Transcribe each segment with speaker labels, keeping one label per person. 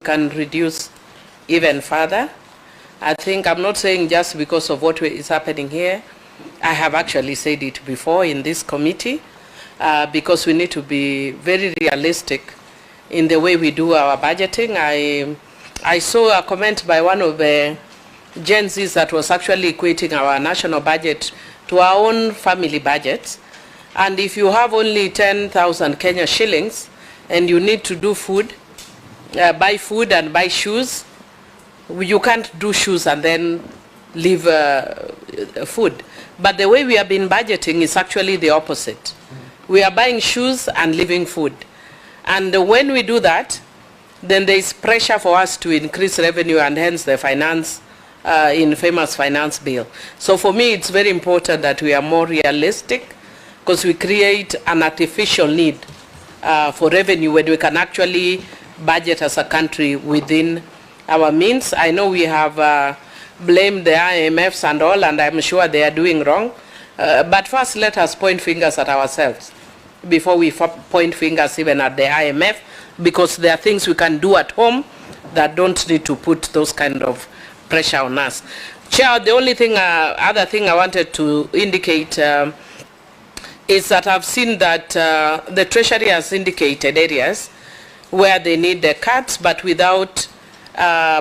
Speaker 1: can reduce even further. I think I'm not saying just because of what is happening here. I have actually said it before in this committee, because we need to be very realistic in the way we do our budgeting. I saw a comment by one of the Gen Zs that was actually equating our national budget to our own family budgets. And if you have only 10,000 Kenya shillings and you need to do food, buy food and buy shoes, you can't do shoes and then leave food. But the way we have been budgeting is actually the opposite. We are buying shoes and leaving food. And when we do that, then there is pressure for us to increase revenue and hence the finance, infamous finance bill. So for me, it's very important that we are more realistic because we create an artificial need for revenue when we can actually budget as a country within our means. I know we have blamed the IMFs and all, and I'm sure they are doing wrong. But first, let us point fingers at ourselves before we point fingers even at the IMF, because there are things we can do at home that don't need to put those kind of pressure on us. Chair, the only thing, other thing I wanted to indicate is that I've seen that the Treasury has indicated areas where they need the cuts, but without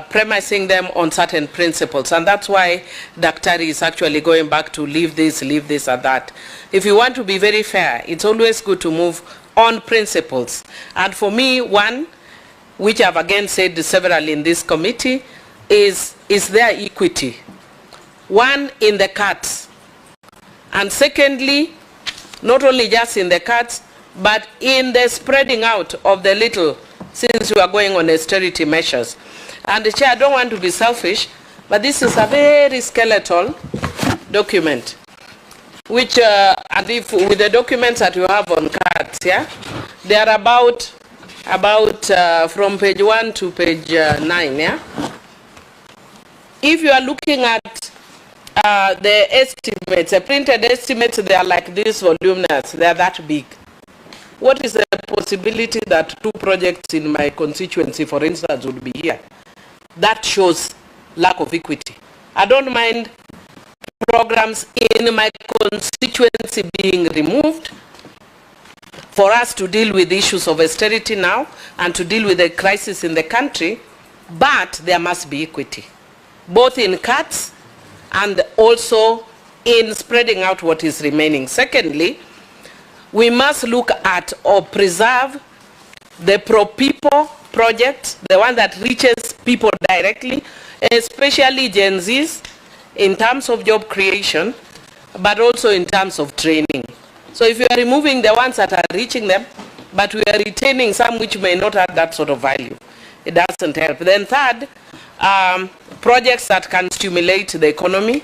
Speaker 1: premising them on certain principles. And that's why Daktari is actually going back to leave this and that. If you want to be very fair, it's always good to move on principles. And for me, one, which I've again said several in this committee, is there equity? One, in the cuts. And secondly, not only just in the cuts, but in the spreading out of the little, since we are going on austerity measures. And the Chair, I don't want to be selfish, but this is a very skeletal document, which, and if with the documents that you have on cards, yeah, they are about from page 1 to page 9, yeah. If you are looking at the estimates, the printed estimates, they are like this voluminous, they are that big. What is the possibility that 2 projects in my constituency, for instance, would be here? That shows lack of equity. I don't mind programs in my constituency being removed for us to deal with issues of austerity now and to deal with the crisis in the country, but there must be equity, both in cuts and also in spreading out what is remaining. Secondly, we must look at or preserve the pro-people project, the one that reaches people directly, especially Gen Zs, in terms of job creation, but also in terms of training. So if you are removing the ones that are reaching them, but we are retaining some which may not have that sort of value, it doesn't help. Then third, projects that can stimulate the economy.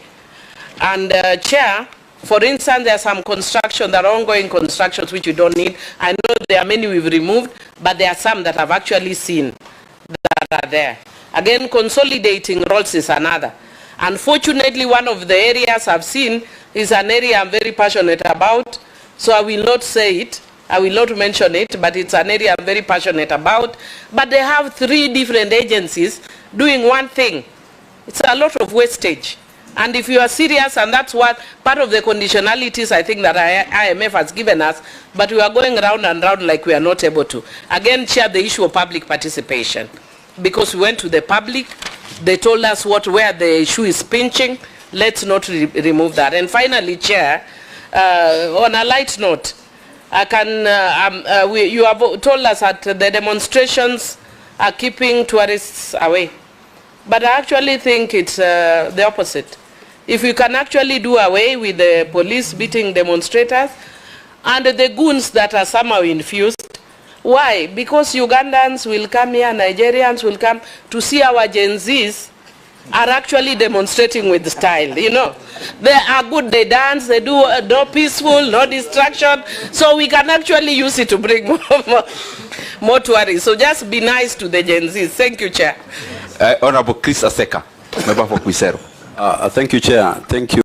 Speaker 1: And Chair, for instance, there are some construction, there are ongoing constructions which you don't need. I know there are many we've removed, but there are some that I've actually seen that are there. Again, consolidating roles is another. Unfortunately, one of the areas I've seen is an area I'm very passionate about, so I will not say it, I will not mention it, but it's an area I'm very passionate about. But they have 3 different agencies doing one thing. It's a lot of wastage. And if you are serious, and that's what part of the conditionalities I think that IMF has given us, but we are going round and round like we are not able to. Again, Chair, the issue of public participation. Because we went to the public, they told us where the issue is pinching, let's not remove that. And finally, Chair, on a light note, I can, you have told us that the demonstrations are keeping tourists away. But I actually think it's the opposite. If we can actually do away with the police beating demonstrators and the goons that are somehow infused, why? Because Ugandans will come here, Nigerians will come to see our Gen Zs are actually demonstrating with style, you know. They are good, they dance, they do no peaceful, no distraction, so we can actually use it to bring more tourists. So just be nice to the Gen Zs. Thank you, Chair.
Speaker 2: Honorable Chris Aseka, member for Quisero.
Speaker 3: Thank you, Chair. Thank you.